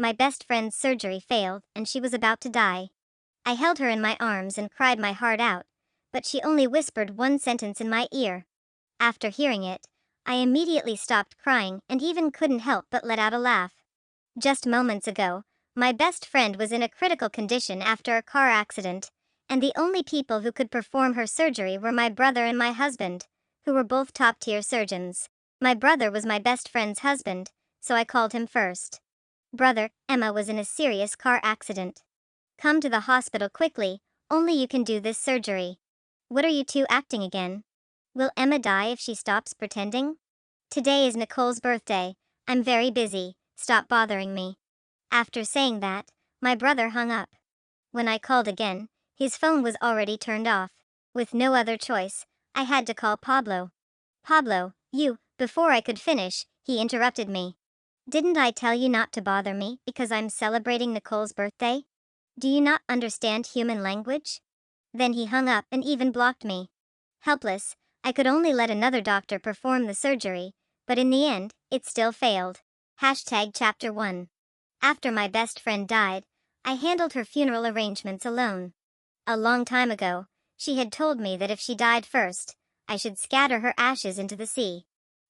my best friend's surgery failed and she was about to die. I held her in my arms and cried my heart out, but she only whispered one sentence in my ear. After hearing it, I immediately stopped crying and even couldn't help but let out a laugh. Just moments ago, my best friend was in a critical condition after a car accident, and the only people who could perform her surgery were my brother and my husband, who were both top-tier surgeons. My brother was my best friend's husband, so I called him first. Brother, Emma was in a serious car accident. Come to the hospital quickly, only you can do this surgery. What are you two acting again? Will Emma die if she stops pretending? Today is Nicole's birthday, I'm very busy, stop bothering me. After saying that, my brother hung up. When I called again, his phone was already turned off. With no other choice, I had to call Pablo. Pablo, before I could finish, he interrupted me. Didn't I tell you not to bother me because I'm celebrating Nicole's birthday? Do you not understand human language? Then he hung up and even blocked me. Helpless, I could only let another doctor perform the surgery, but in the end, it still failed. Chapter 1. After my best friend died, I handled her funeral arrangements alone. A long time ago, she had told me that if she died first, I should scatter her ashes into the sea.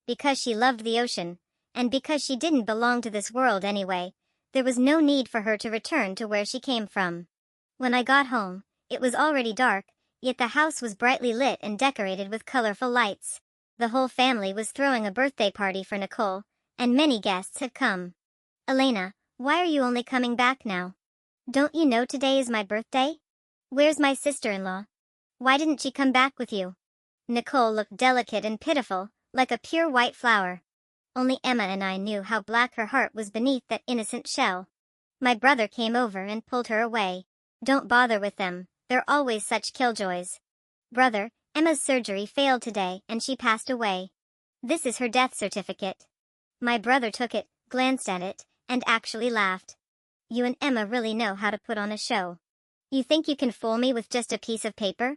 Because she loved the ocean, and because she didn't belong to this world anyway, there was no need for her to return to where she came from. When I got home, it was already dark, yet the house was brightly lit and decorated with colorful lights. The whole family was throwing a birthday party for Nicole, and many guests had come. Elena, why are you only coming back now? Don't you know today is my birthday? Where's my sister-in-law? Why didn't she come back with you? Nicole looked delicate and pitiful, like a pure white flower. Only Emma and I knew how black her heart was beneath that innocent shell. My brother came over and pulled her away. Don't bother with them, they're always such killjoys. Brother, Emma's surgery failed today and she passed away. This is her death certificate. My brother took it, glanced at it, and actually laughed. You and Emma really know how to put on a show. You think you can fool me with just a piece of paper?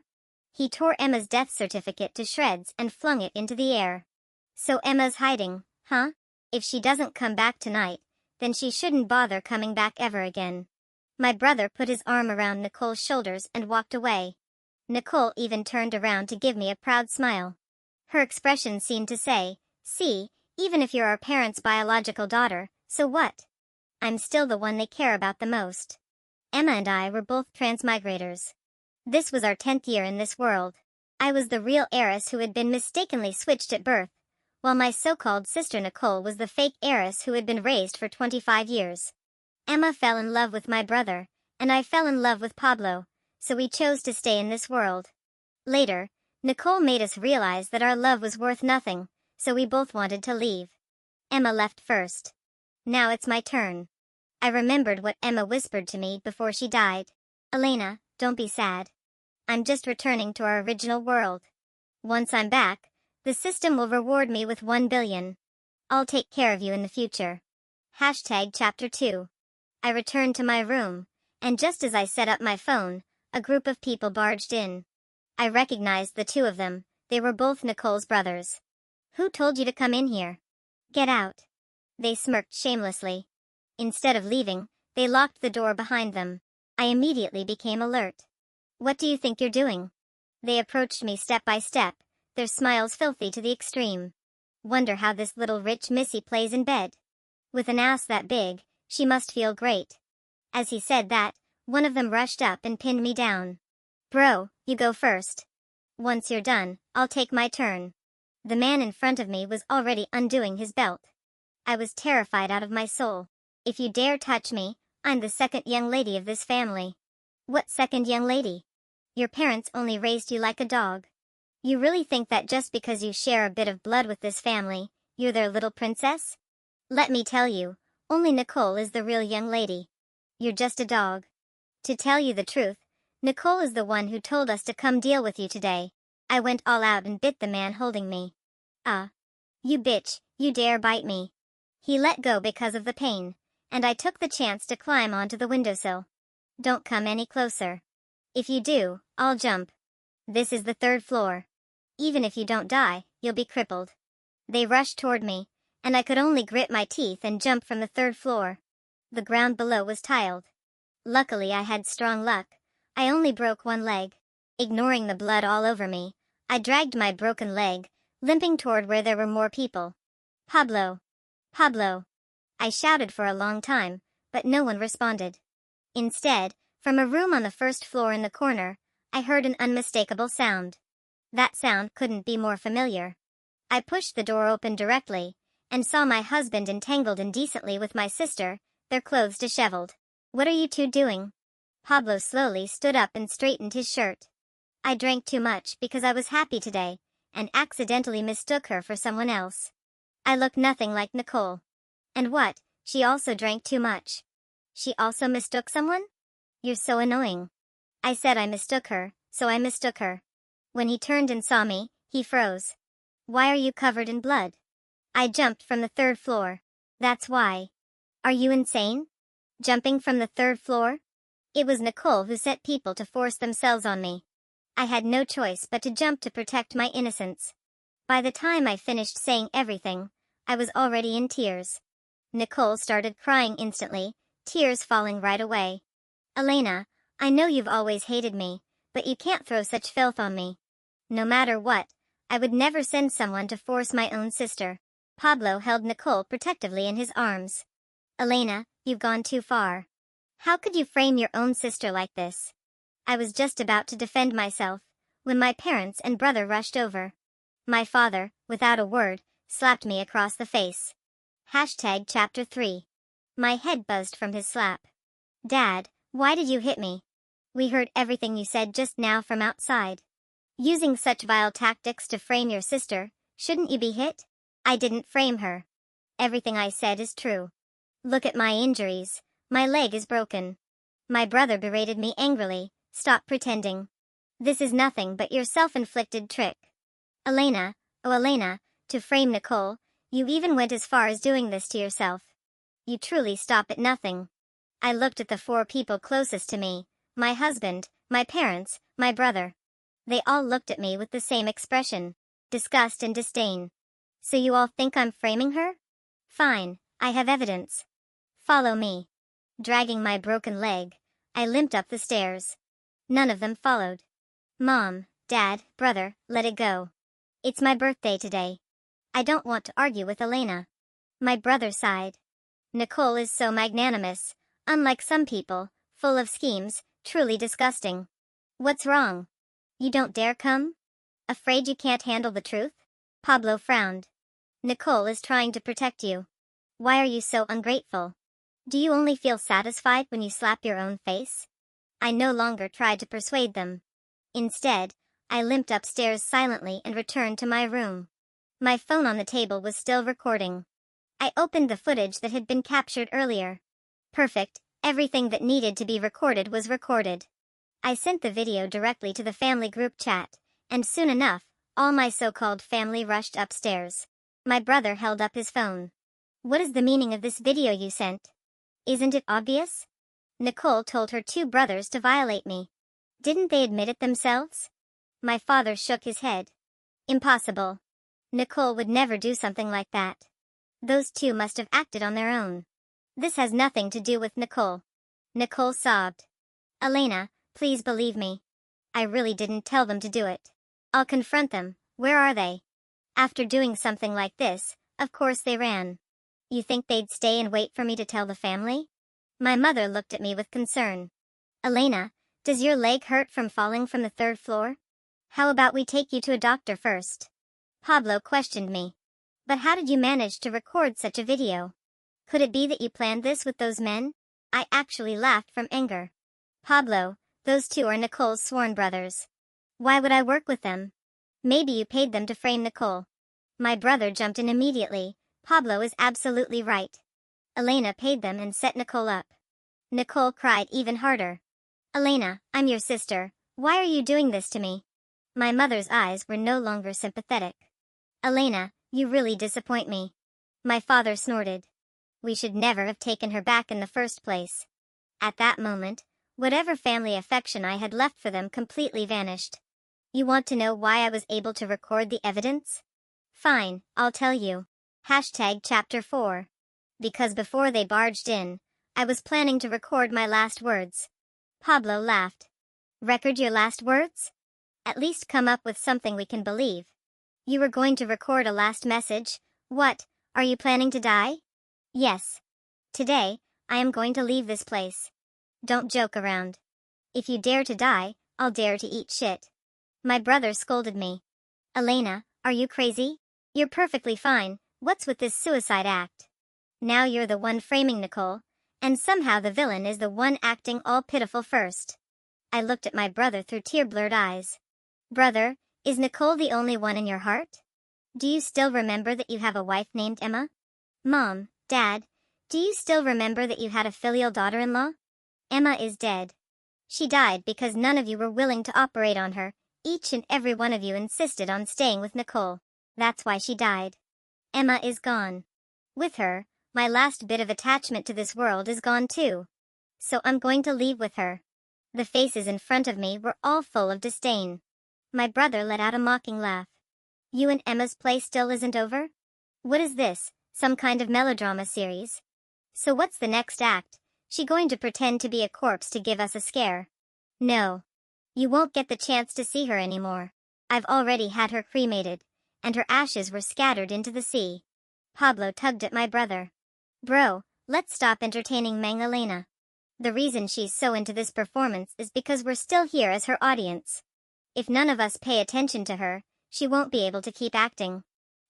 He tore Emma's death certificate to shreds and flung it into the air. So Emma's hiding, huh? If she doesn't come back tonight, then she shouldn't bother coming back ever again. My brother put his arm around Nicole's shoulders and walked away. Nicole even turned around to give me a proud smile. Her expression seemed to say, see, even if you're our parents' biological daughter, so what? I'm still the one they care about the most. Emma and I were both transmigrators. This was our 10th year in this world. I was the real heiress who had been mistakenly switched at birth, while my so-called sister Nicole was the fake heiress who had been raised for 25 years. Emma fell in love with my brother, and I fell in love with Pablo, so we chose to stay in this world. Later, Nicole made us realize that our love was worth nothing, so we both wanted to leave. Emma left first. Now it's my turn. I remembered what Emma whispered to me before she died. Elena, don't be sad. I'm just returning to our original world. Once I'm back, the system will reward me with 1 billion. I'll take care of you in the future. Chapter 2. I returned to my room, and just as I set up my phone, a group of people barged in. I recognized the two of them, they were both Nicole's brothers. Who told you to come in here? Get out. They smirked shamelessly. Instead of leaving, they locked the door behind them. I immediately became alert. What do you think you're doing? They approached me step by step, their smiles filthy to the extreme. Wonder how this little rich missy plays in bed. With an ass that big, she must feel great. As he said that, one of them rushed up and pinned me down. Bro, you go first. Once you're done, I'll take my turn. The man in front of me was already undoing his belt. I was terrified out of my soul. If you dare touch me, I'm the second young lady of this family. What second young lady? Your parents only raised you like a dog. You really think that just because you share a bit of blood with this family, you're their little princess? Let me tell you, only Nicole is the real young lady. You're just a dog. To tell you the truth, Nicole is the one who told us to come deal with you today. I went all out and bit the man holding me. You bitch, you dare bite me. He let go because of the pain, and I took the chance to climb onto the windowsill. Don't come any closer. If you do, I'll jump. This is the 3rd floor. Even if you don't die, you'll be crippled. They rushed toward me, and I could only grit my teeth and jump from the 3rd floor. The ground below was tiled. Luckily I had strong luck. I only broke one leg. Ignoring the blood all over me, I dragged my broken leg, limping toward where there were more people. Pablo! Pablo! I shouted for a long time, but no one responded. Instead, from a room on the first floor in the corner, I heard an unmistakable sound. That sound couldn't be more familiar. I pushed the door open directly, and saw my husband entangled indecently with my sister, their clothes disheveled. What are you two doing? Pablo slowly stood up and straightened his shirt. I drank too much because I was happy today, and accidentally mistook her for someone else. I look nothing like Nicole. And what, she also drank too much. She also mistook someone? You're so annoying. I said I mistook her, so I mistook her. When he turned and saw me, he froze. Why are you covered in blood? I jumped from the third floor. That's why. Are you insane? Jumping from the third floor? It was Nicole who set people to force themselves on me. I had no choice but to jump to protect my innocence. By the time I finished saying everything, I was already in tears. Nicole started crying instantly, tears falling right away. Elena, I know you've always hated me, but you can't throw such filth on me. No matter what, I would never send someone to force my own sister. Pablo held Nicole protectively in his arms. Elena, you've gone too far. How could you frame your own sister like this? I was just about to defend myself, when my parents and brother rushed over. My father, without a word, slapped me across the face. Chapter 3. My head buzzed from his slap. Dad, why did you hit me? We heard everything you said just now from outside. Using such vile tactics to frame your sister, shouldn't you be hit? I didn't frame her. Everything I said is true. Look at my injuries. My leg is broken. My brother berated me angrily. Stop pretending. This is nothing but your self-inflicted trick. Elena, oh Elena, to frame Nicole, you even went as far as doing this to yourself. You truly stop at nothing. I looked at the four people closest to me, my husband, my parents, my brother. They all looked at me with the same expression, disgust and disdain. So you all think I'm framing her? Fine, I have evidence. Follow me. Dragging my broken leg, I limped up the stairs. None of them followed. Mom, Dad, brother, let it go. It's my birthday today. I don't want to argue with Elena. My brother sighed. Nicole is so magnanimous, unlike some people, full of schemes, truly disgusting. What's wrong? You don't dare come? Afraid you can't handle the truth? Pablo frowned. Nicole is trying to protect you. Why are you so ungrateful? Do you only feel satisfied when you slap your own face? I no longer tried to persuade them. Instead, I limped upstairs silently and returned to my room. My phone on the table was still recording. I opened the footage that had been captured earlier. Perfect, everything that needed to be recorded was recorded. I sent the video directly to the family group chat, and soon enough, all my so-called family rushed upstairs. My brother held up his phone. What is the meaning of this video you sent? Isn't it obvious? Nicole told her two brothers to violate me. Didn't they admit it themselves? My father shook his head. Impossible. Nicole would never do something like that. Those two must have acted on their own. This has nothing to do with Nicole. Nicole sobbed. Elena, please believe me. I really didn't tell them to do it. I'll confront them. Where are they? After doing something like this, of course they ran. You think they'd stay and wait for me to tell the family? My mother looked at me with concern. Elena, does your leg hurt from falling from the third floor? How about we take you to a doctor first? Pablo questioned me. But how did you manage to record such a video? Could it be that you planned this with those men? I actually laughed from anger. Pablo, those two are Nicole's sworn brothers. Why would I work with them? Maybe you paid them to frame Nicole. My brother jumped in immediately. Pablo is absolutely right. Elena paid them and set Nicole up. Nicole cried even harder. Elena, I'm your sister. Why are you doing this to me? My mother's eyes were no longer sympathetic. Elena, you really disappoint me. My father snorted. We should never have taken her back in the first place. At that moment, whatever family affection I had left for them completely vanished. You want to know why I was able to record the evidence? Fine, I'll tell you. Chapter 4. Because before they barged in, I was planning to record my last words. Pablo laughed. Record your last words? At least come up with something we can believe. You were going to record a last message? What, are you planning to die? Yes. Today, I am going to leave this place. Don't joke around. If you dare to die, I'll dare to eat shit. My brother scolded me. Elena, are you crazy? You're perfectly fine, what's with this suicide act? Now you're the one framing Nicole, and somehow the villain is the one acting all pitiful first. I looked at my brother through tear-blurred eyes. Brother, is Nicole the only one in your heart? Do you still remember that you have a wife named Emma? Mom, Dad, do you still remember that you had a filial daughter-in-law? Emma is dead. She died because none of you were willing to operate on her. Each and every one of you insisted on staying with Nicole. That's why she died. Emma is gone. With her, my last bit of attachment to this world is gone too. So I'm going to leave with her. The faces in front of me were all full of disdain. My brother let out a mocking laugh. You and Emma's play still isn't over? What is this, some kind of melodrama series? So what's the next act? She going to pretend to be a corpse to give us a scare? No. You won't get the chance to see her anymore. I've already had her cremated, and her ashes were scattered into the sea. Pablo tugged at my brother. Bro, let's stop entertaining Mang Elena. The reason she's so into this performance is because we're still here as her audience. If none of us pay attention to her, she won't be able to keep acting.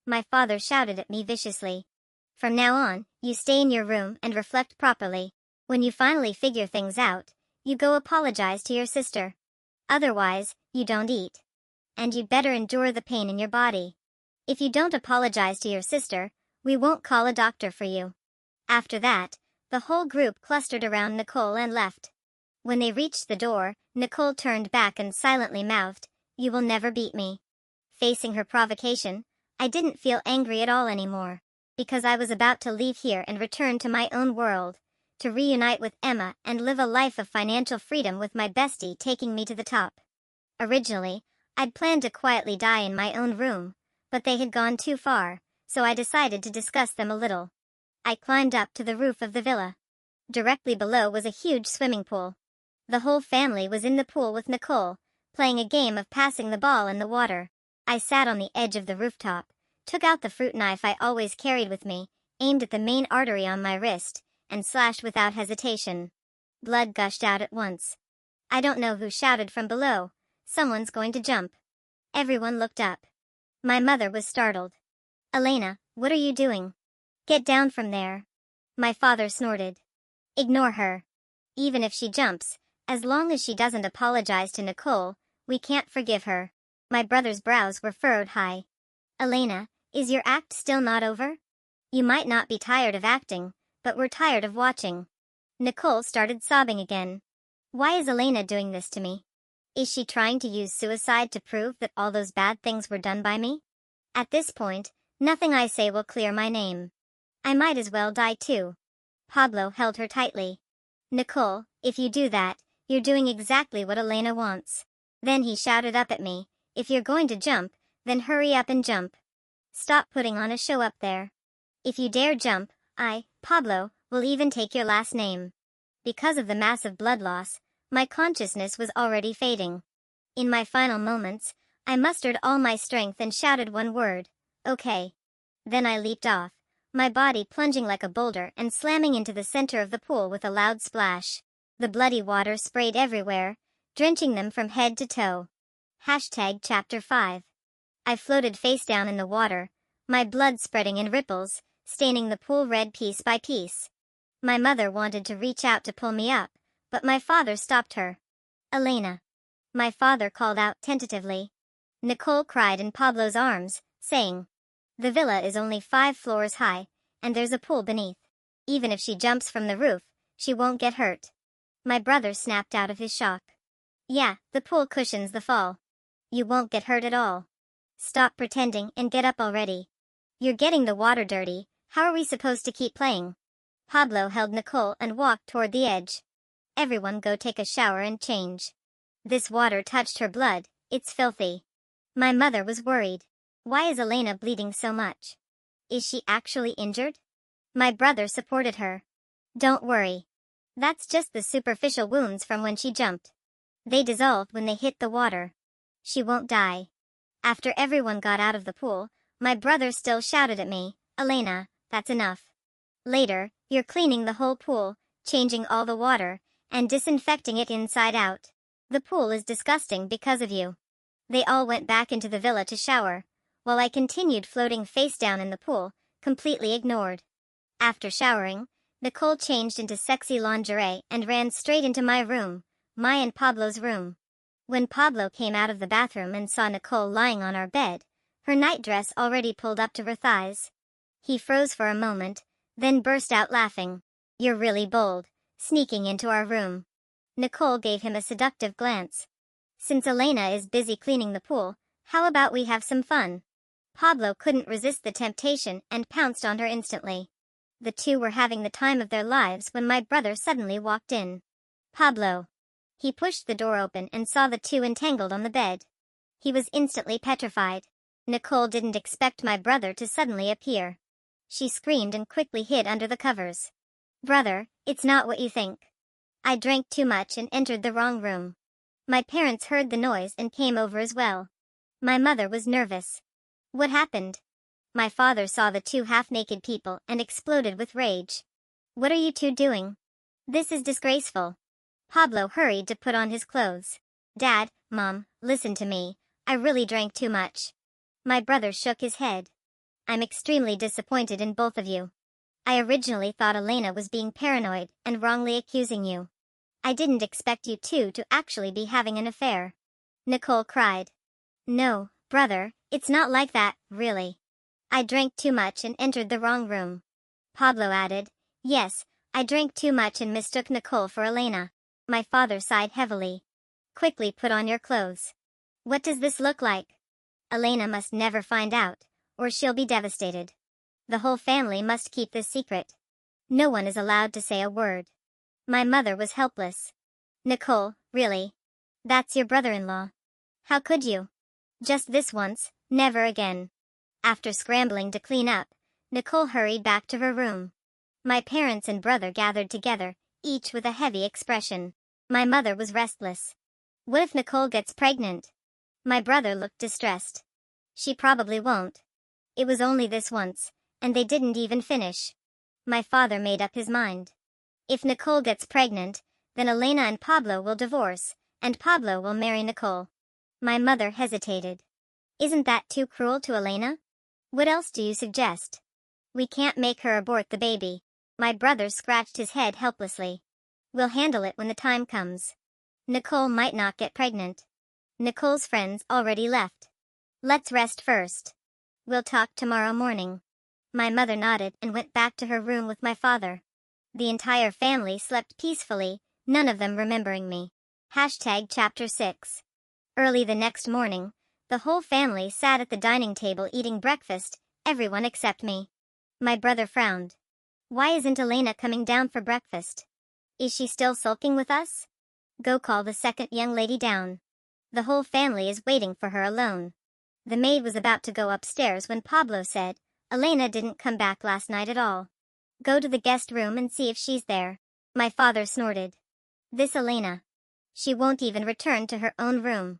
My father shouted at me viciously. From now on, you stay in your room and reflect properly. When you finally figure things out, you go apologize to your sister. Otherwise, you don't eat. And you'd better endure the pain in your body. If you don't apologize to your sister, we won't call a doctor for you. After that, the whole group clustered around Nicole and left. When they reached the door, Nicole turned back and silently mouthed, "You will never beat me." Facing her provocation, I didn't feel angry at all anymore, because I was about to leave here and return to my own world, to reunite with Emma and live a life of financial freedom with my bestie taking me to the top. Originally, I'd planned to quietly die in my own room, but they had gone too far, so I decided to discuss them a little. I climbed up to the roof of the villa. Directly below was a huge swimming pool. The whole family was in the pool with Nicole, playing a game of passing the ball in the water. I sat on the edge of the rooftop, took out the fruit knife I always carried with me, aimed at the main artery on my wrist, and slashed without hesitation. Blood gushed out at once. I don't know who shouted from below, "Someone's going to jump." Everyone looked up. My mother was startled. "Elena, what are you doing? Get down from there." My father snorted. "Ignore her. Even if she jumps, as long as she doesn't apologize to Nicole, we can't forgive her." My brother's brows were furrowed high. "Elena, is your act still not over? You might not be tired of acting, but we're tired of watching." Nicole started sobbing again. Why is Elena doing this to me? Is she trying to use suicide to prove that all those bad things were done by me? At this point, nothing I say will clear my name. I might as well die too. Pablo held her tightly. "Nicole, if you do that, you're doing exactly what Elena wants." Then he shouted up at me, "If you're going to jump, then hurry up and jump. Stop putting on a show up there. If you dare jump, Pablo, will even take your last name." Because of the massive blood loss, my consciousness was already fading. In my final moments, I mustered all my strength and shouted one word, "Okay." Then I leaped off, my body plunging like a boulder and slamming into the center of the pool with a loud splash. The bloody water sprayed everywhere, drenching them from head to toe. Chapter 5. I floated face down in the water, my blood spreading in ripples, staining the pool red piece by piece. My mother wanted to reach out to pull me up, but my father stopped her. "Elena." My father called out tentatively. Nicole cried in Pablo's arms, saying, "The villa is only 5 floors high, and there's a pool beneath. Even if she jumps from the roof, she won't get hurt." My brother snapped out of his shock. "Yeah, the pool cushions the fall. You won't get hurt at all. Stop pretending and get up already. You're getting the water dirty, how are we supposed to keep playing?" Pablo held Nicole and walked toward the edge. "Everyone go take a shower and change. This water touched her blood, it's filthy." My mother was worried. Why is Elena bleeding so much? Is she actually injured? My brother supported her. "Don't worry. That's just the superficial wounds from when she jumped. They dissolved when they hit the water. She won't die. After everyone got out of the pool, my brother still shouted at me, Elena, that's enough. Later, you're cleaning the whole pool, changing all the water, and disinfecting it inside out. The pool is disgusting because of you. They all went back into the villa to shower, while I continued floating face down in the pool, completely ignored. After showering, Nicole changed into sexy lingerie and ran straight into my room, my and Pablo's room. When Pablo came out of the bathroom and saw Nicole lying on our bed, her nightdress already pulled up to her thighs, he froze for a moment, then burst out laughing. You're really bold, sneaking into our room. Nicole gave him a seductive glance. Since Elena is busy cleaning the pool, how about we have some fun? Pablo couldn't resist the temptation and pounced on her instantly. The two were having the time of their lives when my brother suddenly walked in. Pablo. He pushed the door open and saw the two entangled on the bed. He was instantly petrified. Nicole didn't expect my brother to suddenly appear. She screamed and quickly hid under the covers. Brother, it's not what you think. I drank too much and entered the wrong room. My parents heard the noise and came over as well. My mother was nervous. What happened? My father saw the two half-naked people and exploded with rage. What are you two doing? This is disgraceful. Pablo hurried to put on his clothes. Dad, Mom, listen to me. I really drank too much. My brother shook his head. I'm extremely disappointed in both of you. I originally thought Elena was being paranoid and wrongly accusing you. I didn't expect you two to actually be having an affair. Nicole cried. No, brother, it's not like that, really. I drank too much and entered the wrong room. Pablo added, yes, I drank too much and mistook Nicole for Elena. My father sighed heavily. Quickly put on your clothes. What does this look like? Elena must never find out, or she'll be devastated. The whole family must keep this secret. No one is allowed to say a word. My mother was helpless. Nicole, really? That's your brother-in-law. How could you? Just this once, never again. After scrambling to clean up, Nicole hurried back to her room. My parents and brother gathered together, each with a heavy expression. My mother was restless. What if Nicole gets pregnant? My brother looked distressed. She probably won't. It was only this once, and they didn't even finish. My father made up his mind. If Nicole gets pregnant, then Elena and Pablo will divorce, and Pablo will marry Nicole. My mother hesitated. Isn't that too cruel to Elena? What else do you suggest? We can't make her abort the baby. My brother scratched his head helplessly. We'll handle it when the time comes. Nicole might not get pregnant. Nicole's friends already left. Let's rest first. We'll talk tomorrow morning. My mother nodded and went back to her room with my father. The entire family slept peacefully, none of them remembering me. Chapter 6. Early the next morning, the whole family sat at the dining table eating breakfast, everyone except me. My brother frowned. Why isn't Elena coming down for breakfast? Is she still sulking with us? Go call the second young lady down. The whole family is waiting for her alone. The maid was about to go upstairs when Pablo said, Elena didn't come back last night at all. Go to the guest room and see if she's there. My father snorted. This Elena. She won't even return to her own room.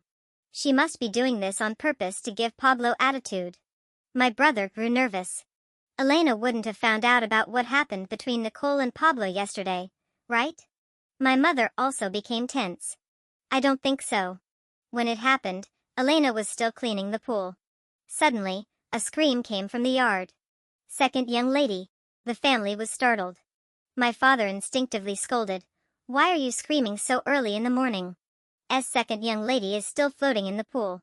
She must be doing this on purpose to give Pablo attitude. My brother grew nervous. Elena wouldn't have found out about what happened between Nicole and Pablo yesterday, right? My mother also became tense. I don't think so. When it happened, Elena was still cleaning the pool. Suddenly, a scream came from the yard. Second young lady. The family was startled. My father instinctively scolded. Why are you screaming so early in the morning? Second young lady is still floating in the pool.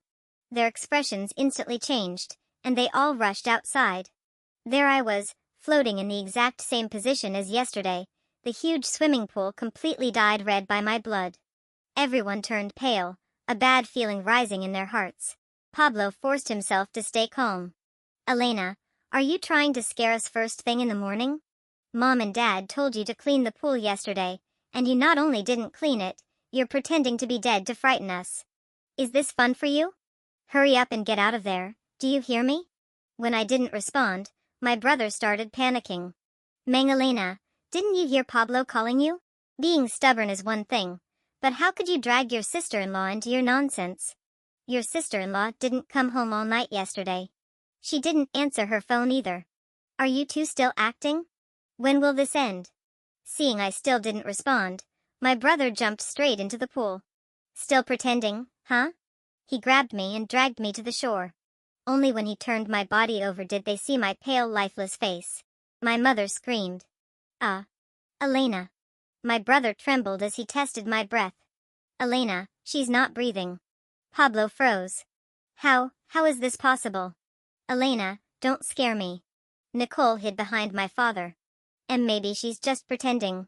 Their expressions instantly changed, and they all rushed outside. There I was, floating in the exact same position as yesterday, the huge swimming pool completely dyed red by my blood. Everyone turned pale, a bad feeling rising in their hearts. Pablo forced himself to stay calm. Elena, are you trying to scare us first thing in the morning? Mom and Dad told you to clean the pool yesterday, and you not only didn't clean it, you're pretending to be dead to frighten us. Is this fun for you? Hurry up and get out of there, do you hear me? When I didn't respond, my brother started panicking. Elena, didn't you hear Pablo calling you? Being stubborn is one thing, but how could you drag your sister-in-law into your nonsense? Your sister-in-law didn't come home all night yesterday. She didn't answer her phone either. Are you two still acting? When will this end? Seeing I still didn't respond, my brother jumped straight into the pool. Still pretending, huh? He grabbed me and dragged me to the shore. Only when he turned my body over did they see my pale, lifeless face. My mother screamed. Elena. My brother trembled as he tested my breath. Elena, she's not breathing. Pablo froze. How is this possible? Elena, don't scare me. Nicole hid behind my father. And maybe she's just pretending.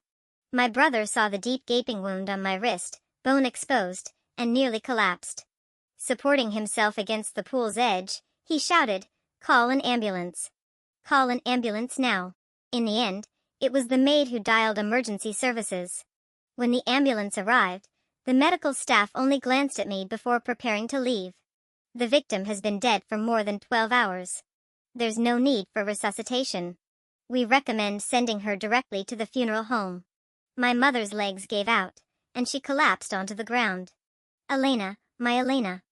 My brother saw the deep gaping wound on my wrist, bone exposed, and nearly collapsed. Supporting himself against the pool's edge, he shouted, "Call an ambulance. Call an ambulance now." In the end, it was the maid who dialed emergency services. When the ambulance arrived, the medical staff only glanced at me before preparing to leave. The victim has been dead for more than 12 hours. There's no need for resuscitation. We recommend sending her directly to the funeral home. My mother's legs gave out, and she collapsed onto the ground. Elena, my Elena.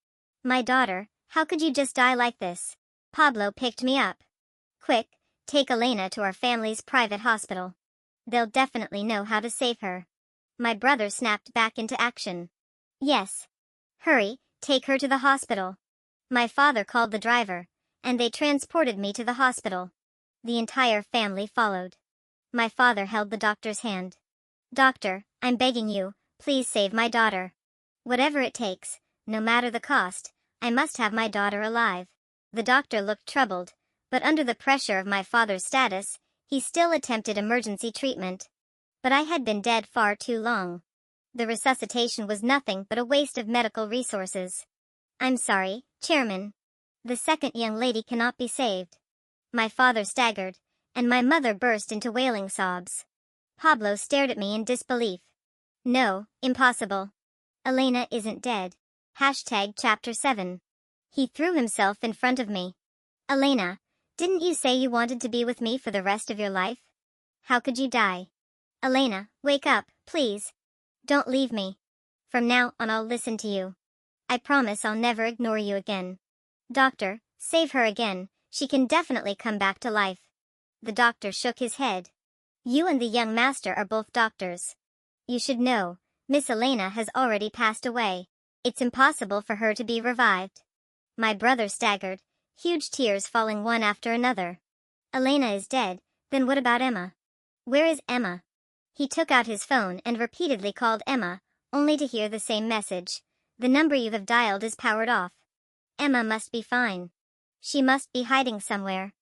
My daughter, how could you just die like this? Pablo picked me up. Quick, take Elena to our family's private hospital. They'll definitely know how to save her. My brother snapped back into action. Yes. Hurry, take her to the hospital. My father called the driver, and they transported me to the hospital. The entire family followed. My father held the doctor's hand. Doctor, I'm begging you, please save my daughter. Whatever it takes, no matter the cost, I must have my daughter alive. The doctor looked troubled, but under the pressure of my father's status, he still attempted emergency treatment. But I had been dead far too long. The resuscitation was nothing but a waste of medical resources. I'm sorry, Chairman. The second young lady cannot be saved. My father staggered, and my mother burst into wailing sobs. Pablo stared at me in disbelief. No, impossible. Elena isn't dead. Chapter 7. He threw himself in front of me. Elena, didn't you say you wanted to be with me for the rest of your life? How could you die? Elena, wake up, please. Don't leave me. From now on I'll listen to you. I promise I'll never ignore you again. Doctor, save her again, she can definitely come back to life. The doctor shook his head. You and the young master are both doctors. You should know, Miss Elena has already passed away. It's impossible for her to be revived. My brother staggered, huge tears falling one after another. Elena is dead, then what about Emma? Where is Emma? He took out his phone and repeatedly called Emma, only to hear the same message. The number you have dialed is powered off. Emma must be fine. She must be hiding somewhere.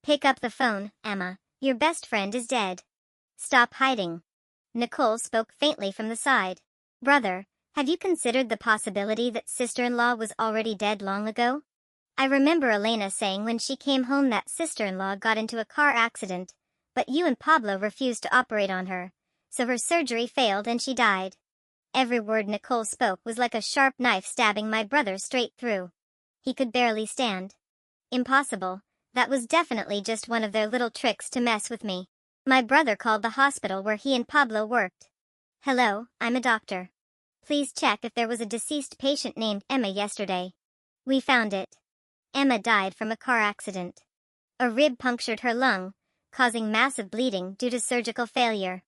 Pick up the phone, Emma. Your best friend is dead. Stop hiding. Nicole spoke faintly from the side. Brother, have you considered the possibility that sister-in-law was already dead long ago? I remember Elena saying when she came home that sister-in-law got into a car accident, but you and Pablo refused to operate on her, so her surgery failed and she died. Every word Nicole spoke was like a sharp knife stabbing my brother straight through. He could barely stand. Impossible. That was definitely just one of their little tricks to mess with me. My brother called the hospital where he and Pablo worked. Hello, I'm a doctor. Please check if there was a deceased patient named Emma yesterday. We found it. Emma died from a car accident. A rib punctured her lung, causing massive bleeding due to surgical failure.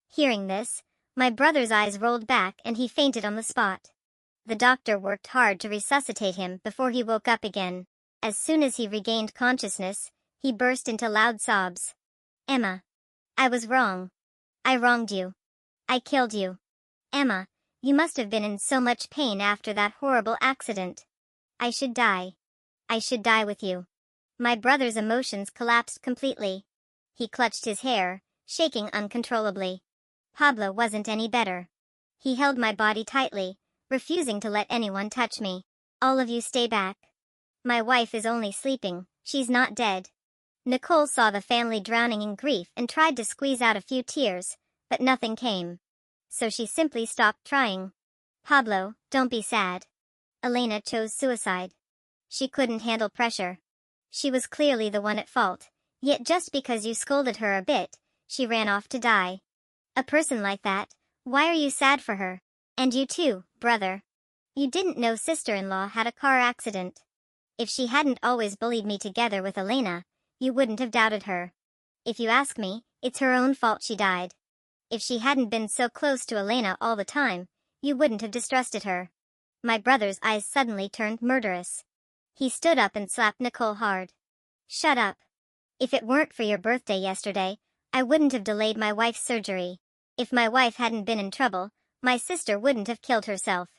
Hearing this, my brother's eyes rolled back and he fainted on the spot. The doctor worked hard to resuscitate him before he woke up again. As soon as he regained consciousness, he burst into loud sobs. Emma. I was wrong. I wronged you. I killed you. Emma, you must have been in so much pain after that horrible accident. I should die. I should die with you. My brother's emotions collapsed completely. He clutched his hair, shaking uncontrollably. Pablo wasn't any better. He held my body tightly, refusing to let anyone touch me. All of you stay back. My wife is only sleeping, she's not dead. Nicole saw the family drowning in grief and tried to squeeze out a few tears, but nothing came. So she simply stopped trying. Pablo, don't be sad. Elena chose suicide. She couldn't handle pressure. She was clearly the one at fault, yet just because you scolded her a bit, she ran off to die. A person like that, Why are you sad for her? And you too, brother. You didn't know sister-in-law had a car accident. If she hadn't always bullied me together with Elena, you wouldn't have doubted her. If you ask me, it's her own fault she died. If she hadn't been so close to Elena all the time, you wouldn't have distrusted her. My brother's eyes suddenly turned murderous. He stood up and slapped Nicole hard. Shut up. If it weren't for your birthday yesterday, I wouldn't have delayed my wife's surgery. If my wife hadn't been in trouble, my sister wouldn't have killed herself.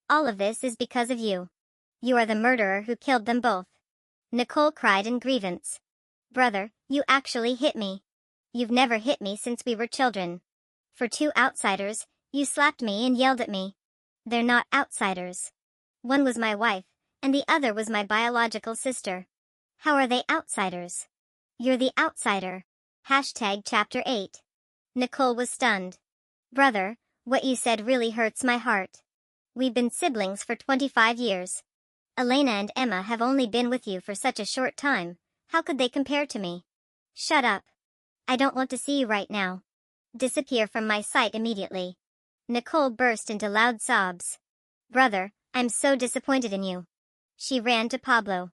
All of this is because of you. You are the murderer who killed them both. Nicole cried in grievance. Brother, you actually hit me. You've never hit me since we were children. For two outsiders, you slapped me and yelled at me. They're not outsiders. One was my wife, and the other was my biological sister. How are they outsiders? You're the outsider. Chapter 8. Nicole was stunned. Brother, what you said really hurts my heart. We've been siblings for 25 years. Elena and Emma have only been with you for such a short time. How could they compare to me? Shut up. I don't want to see you right now. Disappear from my sight immediately. Nicole burst into loud sobs. Brother, I'm so disappointed in you. She ran to Pablo.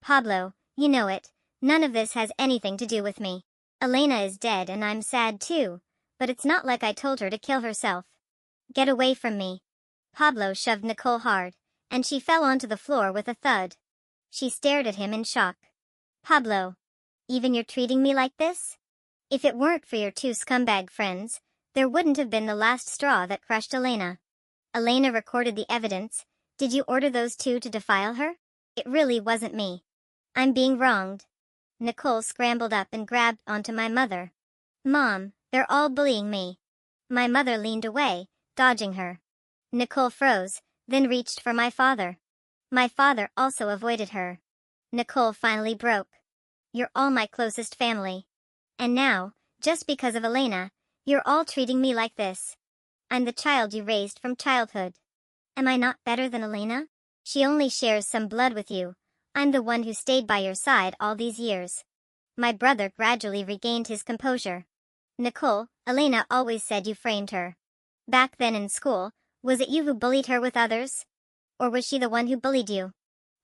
Pablo, you know it. None of this has anything to do with me. Elena is dead and I'm sad too, but it's not like I told her to kill herself. Get away from me. Pablo shoved Nicole hard, and she fell onto the floor with a thud. She stared at him in shock. Pablo. Even you're treating me like this? If it weren't for your two scumbag friends, there wouldn't have been the last straw that crushed Elena. Elena recorded the evidence. Did you order those two to defile her? It really wasn't me. I'm being wronged. Nicole scrambled up and grabbed onto my mother. Mom, they're all bullying me. My mother leaned away, dodging her. Nicole froze, then reached for my father. My father also avoided her. Nicole finally broke. You're all my closest family. And now, just because of Elena, you're all treating me like this. I'm the child you raised from childhood. Am I not better than Elena? She only shares some blood with you. I'm the one who stayed by your side all these years. My brother gradually regained his composure. Nicole, Elena always said you framed her. Back then in school, was it you who bullied her with others? Or was she the one who bullied you?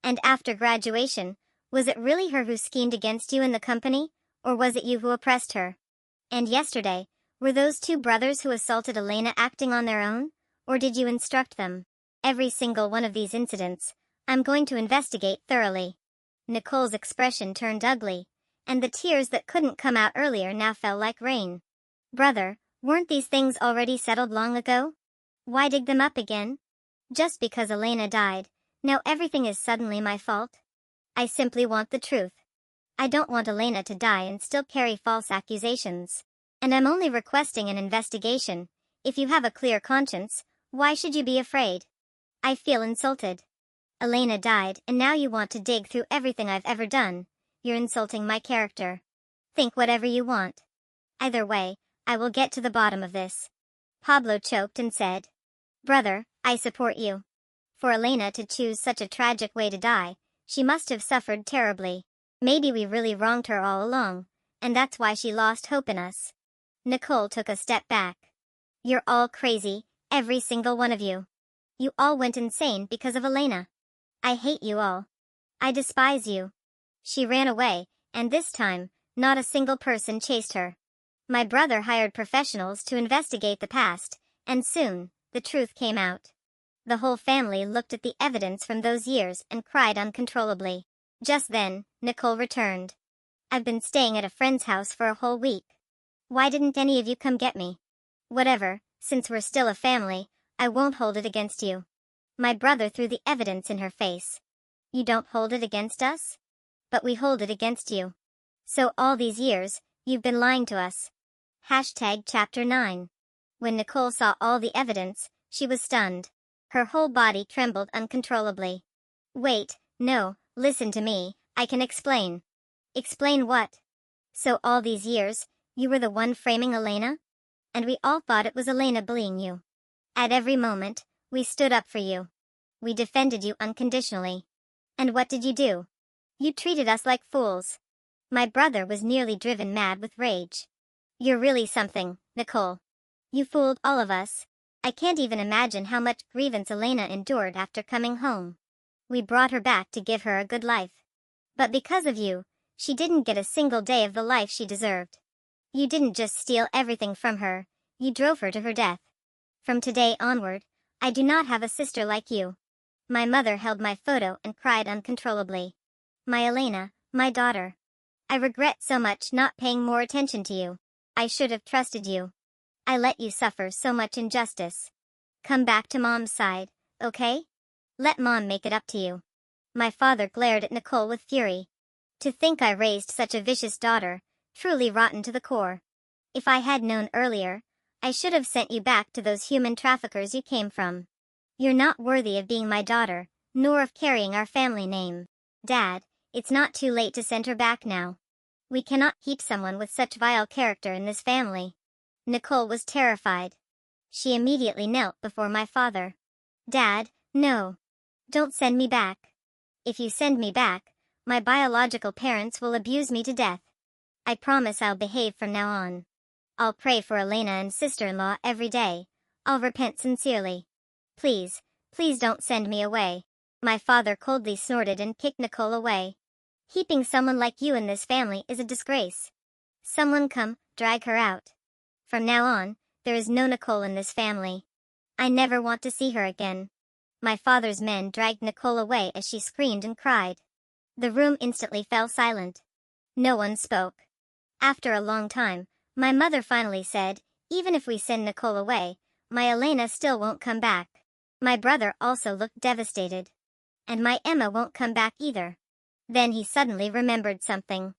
And after graduation, was it really her who schemed against you in the company, or was it you who oppressed her? And yesterday, were those two brothers who assaulted Elena acting on their own, or did you instruct them? Every single one of these incidents, I'm going to investigate thoroughly. Nicole's expression turned ugly, and the tears that couldn't come out earlier now fell like rain. Brother, weren't these things already settled long ago? Why dig them up again? Just because Elena died, now everything is suddenly my fault? I simply want the truth. I don't want Elena to die and still carry false accusations. And I'm only requesting an investigation. If you have a clear conscience, why should you be afraid? I feel insulted. Elena died and now you want to dig through everything I've ever done. You're insulting my character. Think whatever you want. Either way, I will get to the bottom of this. Pablo choked and said, Brother, I support you. For Elena to choose such a tragic way to die, she must have suffered terribly. Maybe we really wronged her all along, and that's why she lost hope in us. Nicole took a step back. You're all crazy, every single one of you. You all went insane because of Elena. I hate you all. I despise you. She ran away, and this time, not a single person chased her. My brother hired professionals to investigate the past, and soon, the truth came out. The whole family looked at the evidence from those years and cried uncontrollably. Just then, Nicole returned. I've been staying at a friend's house for a whole week. Why didn't any of you come get me? Whatever, since we're still a family, I won't hold it against you. My brother threw the evidence in her face. You don't hold it against us? But we hold it against you. So all these years, you've been lying to us. Chapter 9. When Nicole saw all the evidence, she was stunned. Her whole body trembled uncontrollably. Wait, no, listen to me, I can explain. Explain what? So all these years, you were the one framing Elena? And we all thought it was Elena bullying you. At every moment, we stood up for you. We defended you unconditionally. And what did you do? You treated us like fools. My brother was nearly driven mad with rage. You're really something, Nicole. You fooled all of us. I can't even imagine how much grievance Elena endured after coming home. We brought her back to give her a good life. But because of you, she didn't get a single day of the life she deserved. You didn't just steal everything from her, you drove her to her death. From today onward, I do not have a sister like you. My mother held my photo and cried uncontrollably. My Elena, my daughter. I regret so much not paying more attention to you. I should have trusted you. I let you suffer so much injustice. Come back to Mom's side, okay? Let Mom make it up to you. My father glared at Nicole with fury. To think I raised such a vicious daughter, truly rotten to the core. If I had known earlier, I should have sent you back to those human traffickers you came from. You're not worthy of being my daughter, nor of carrying our family name. Dad, it's not too late to send her back now. We cannot keep someone with such vile character in this family. Nicole was terrified. She immediately knelt before my father. Dad, no. Don't send me back. If you send me back, my biological parents will abuse me to death. I promise I'll behave from now on. I'll pray for Elena and sister-in-law every day. I'll repent sincerely. Please, please don't send me away. My father coldly snorted and kicked Nicole away. Keeping someone like you in this family is a disgrace. Someone come, drag her out. From now on, there is no Nicole in this family. I never want to see her again. My father's men dragged Nicole away as she screamed and cried. The room instantly fell silent. No one spoke. After a long time, my mother finally said, even if we send Nicole away, my Elena still won't come back. My brother also looked devastated. And my Emma won't come back either. Then he suddenly remembered something.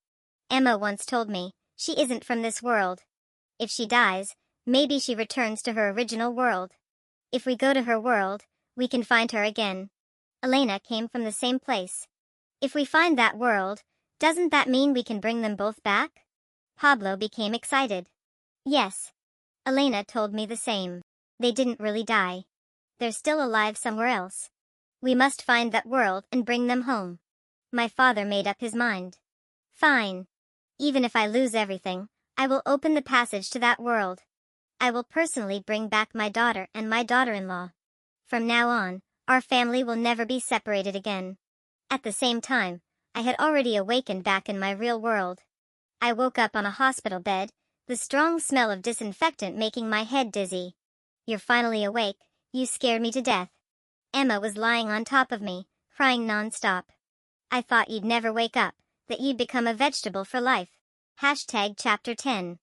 Emma once told me, she isn't from this world. If she dies, maybe she returns to her original world. If we go to her world, we can find her again. Elena came from the same place. If we find that world, doesn't that mean we can bring them both back? Pablo became excited. Yes. Elena told me the same. They didn't really die. They're still alive somewhere else. We must find that world and bring them home. My father made up his mind. Fine. Even if I lose everything, I will open the passage to that world. I will personally bring back my daughter and my daughter-in-law. From now on, our family will never be separated again. At the same time, I had already awakened back in my real world. I woke up on a hospital bed, the strong smell of disinfectant making my head dizzy. You're finally awake, you scared me to death. Emma was lying on top of me, crying non-stop. I thought you'd never wake up, that you'd become a vegetable for life. Chapter 10.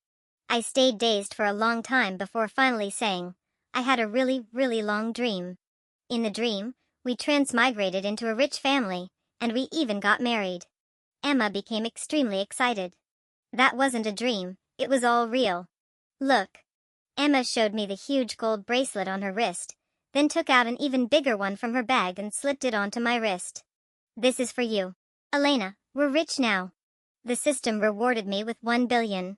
I stayed dazed for a long time before finally saying, I had a really, really long dream. In the dream, we transmigrated into a rich family, and we even got married. Emma became extremely excited. That wasn't a dream, it was all real. Look. Emma showed me the huge gold bracelet on her wrist, then took out an even bigger one from her bag and slipped it onto my wrist. This is for you. Elena, we're rich now. The system rewarded me with 1 billion.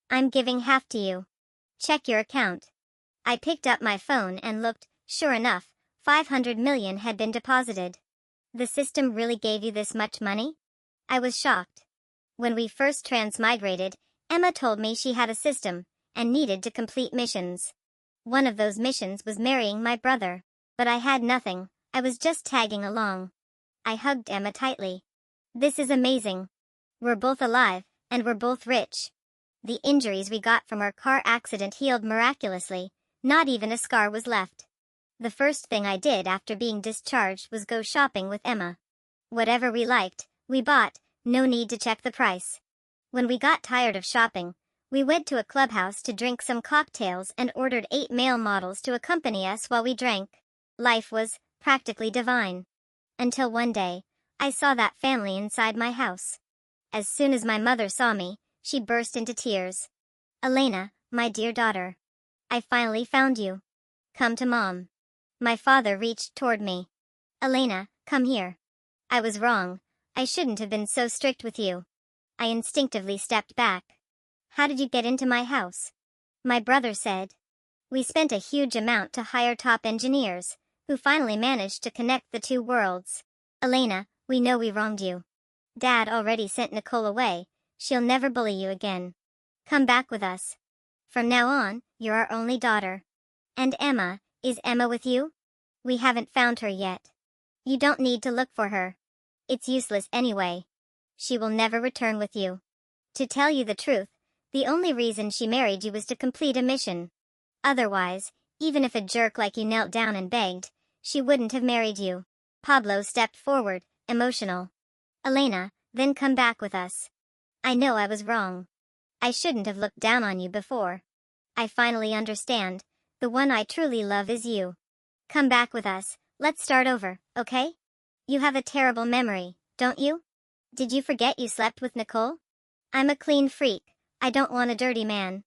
I'm giving half to you. Check your account. I picked up my phone and looked, sure enough, 500 million had been deposited. The system really gave you this much money? I was shocked. When we first transmigrated, Emma told me she had a system, and needed to complete missions. One of those missions was marrying my brother. But I had nothing, I was just tagging along. I hugged Emma tightly. This is amazing. We're both alive, and we're both rich. The injuries we got from our car accident healed miraculously, not even a scar was left. The first thing I did after being discharged was go shopping with Emma. Whatever we liked, we bought, no need to check the price. When we got tired of shopping, we went to a clubhouse to drink some cocktails and ordered 8 male models to accompany us while we drank. Life was practically divine. Until one day, I saw that family inside my house. As soon as my mother saw me, she burst into tears. Elena, my dear daughter. I finally found you. Come to Mom. My father reached toward me. Elena, come here. I was wrong. I shouldn't have been so strict with you. I instinctively stepped back. How did you get into my house? My brother said. We spent a huge amount to hire top engineers, who finally managed to connect the two worlds. Elena, we know we wronged you. Dad already sent Nicole away, she'll never bully you again. Come back with us. From now on, you're our only daughter. And Emma, is Emma with you? We haven't found her yet. You don't need to look for her. It's useless anyway. She will never return with you. To tell you the truth, the only reason she married you was to complete a mission. Otherwise, even if a jerk like you knelt down and begged, she wouldn't have married you. Pablo stepped forward, emotional. Elena, then come back with us. I know I was wrong. I shouldn't have looked down on you before. I finally understand. The one I truly love is you. Come back with us, let's start over, okay? You have a terrible memory, don't you? Did you forget you slept with Nicole? I'm a clean freak. I don't want a dirty man.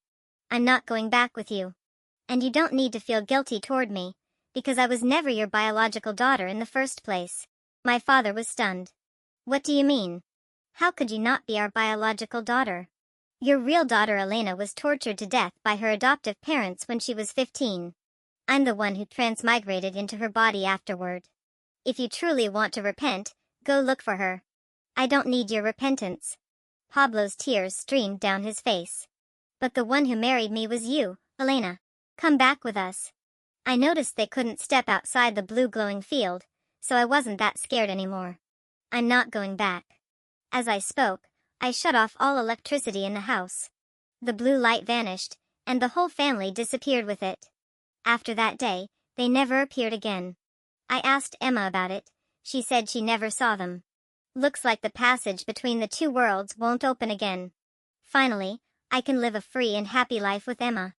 I'm not going back with you. And you don't need to feel guilty toward me, because I was never your biological daughter in the first place. My father was stunned. What do you mean? How could you not be our biological daughter? Your real daughter Elena was tortured to death by her adoptive parents when she was 15. I'm the one who transmigrated into her body afterward. If you truly want to repent, go look for her. I don't need your repentance. Pablo's tears streamed down his face. But the one who married me was you, Elena. Come back with us. I noticed they couldn't step outside the blue glowing field, so I wasn't that scared anymore. I'm not going back. As I spoke, I shut off all electricity in the house. The blue light vanished, and the whole family disappeared with it. After that day, they never appeared again. I asked Emma about it. She said she never saw them. Looks like the passage between the two worlds won't open again. Finally, I can live a free and happy life with Emma.